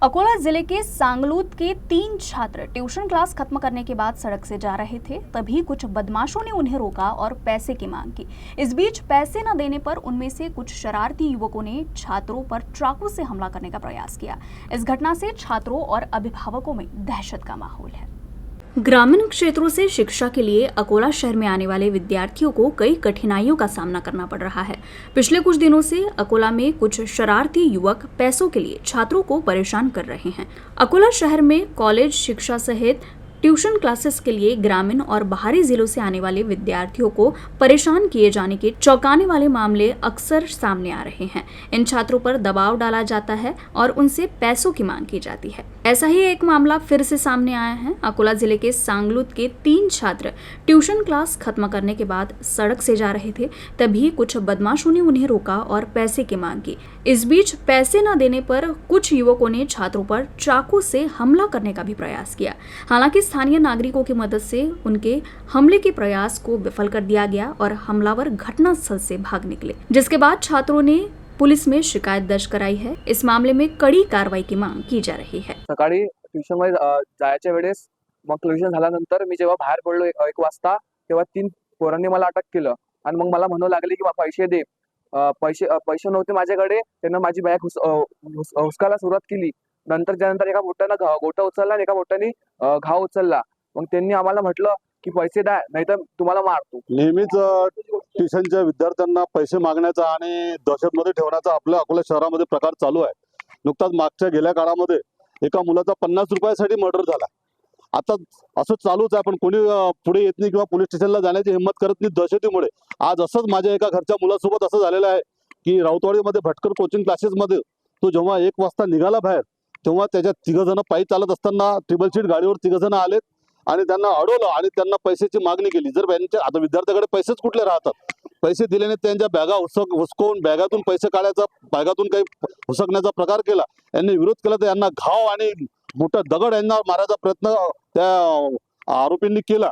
अकोला जिले के सांगलूत के 3 छात्र tuition class खत्म करने के बाद सड़क से जा रहे थे, तभी कुछ बदमाशों ने उन्हें रोका और पैसे की मांग की। इस बीच पैसे न देने पर उनमें से कुछ शरारती युवकों ने छात्रों पर चाकू से हमला करने का प्रयास किया। इस घटना से छात्रों और अभिभावकों में दहशत का माहौल है। ग्रामीण क्षेत्रों से शिक्षा के लिए अकोला शहर में आने वाले विद्यार्थियों को कई कठिनाइयों का सामना करना पड़ रहा है। पिछले कुछ दिनों से अकोला में कुछ शरारती युवक पैसों के लिए छात्रों को परेशान कर रहे हैं। अकोला शहर में कॉलेज शिक्षा सहित ट्यूशन क्लासेस के लिए ग्रामीण और बाहरी जिलों से आने वाले विद्यार्थियों को परेशान किए जाने के चौंकाने वाले मामले अक्सर सामने आ रहे हैं। इन छात्रों पर दबाव डाला जाता है और उनसे पैसों की मांग की जाती है। ऐसा ही एक मामला फिर से सामने आया है। अकोला जिले के सांगलूत के 3 छात्र ट्यूशन क्लास खत्म करने के बाद सड़क से जा रहे थे, तभी कुछ बदमाशों ने उन्हें रोका और पैसे की मांग की। इस बीच पैसे न देने पर कुछ युवकों ने छात्रों पर चाकू से हमला करने का भी प्रयास किया। हालांकि स्थानीय नागरिकों की मदद से उनके हमले के प्रयास को विफल कर दिया गया और हमलावर घटनास्थल से भाग निकले, जिसके बाद छात्रों ने पुलिस में शिकायत दर्ज कराई है। इस मामले में कड़ी कार्रवाई की मांग की जा रही है। सकाळी ट्युशनमध्ये जायच्या वेळेस मग ट्युशन झाल्यानंतर मी जेव्हा बाहेर पडलो एक वाजता, तेव्हा 3 पोरांनी मला अटक केलं आणि मग मला म्हणू लागले की पैसे दे. पैसे नव्हते माझ्याकडे. त्यांना माझी बॅग हुसकायला सुरुवात केली. त्यानंतर एका मोठ्यानं गोटा उचलला आणि एका मोठ्याने घाव उचलला. मग त्यांनी आम्हाला म्हटलं की पैसे द्या नाहीतर तुम्हाला मारतो. नेहमीच ट्युशनच्या विद्यार्थ्यांना पैसे मागण्याचा आणि दहशतमध्ये ठेवण्याचा आपल्या अकोला शहरामध्ये प्रकार चालू आहे। नुकताच मागच्या गेल्या काळामध्ये एका मुलाचा 50 रुपयासाठी मर्डर झाला। आता असं चालूच आहे, पण कोणी पुढे येत नाही किंवा पोलीस स्टेशनला जाण्याची हिंमत करत नाही दहशतीमुळे। आज असंच माझ्या एका घरच्या मुलासोबत असं झालेलं आहे की राऊतवाडीमध्ये भटकर कोचिंग क्लासेसमध्ये तो जेव्हा 1 वाजता निघाला बाहेर, तेव्हा त्याच्या 3 जण पायी चालत असताना ट्रिपल सीट गाडीवर 3 जण आलेत आणि त्यांना अडवलं आणि त्यांना पैशाची मागणी केली। जर त्यांच्या आता विद्यार्थ्याकडे पैसेच कुठले राहतात, पैसे दिल्याने त्यांच्या बॅगा हुसकवून बॅगातून पैसे काढायचा, बॅगातून काही हुसकण्याचा प्रकार केला। यांनी विरोध केला तर यांना घाव आणि मोठा दगड यांना मारायचा प्रयत्न त्या आरोपींनी केला।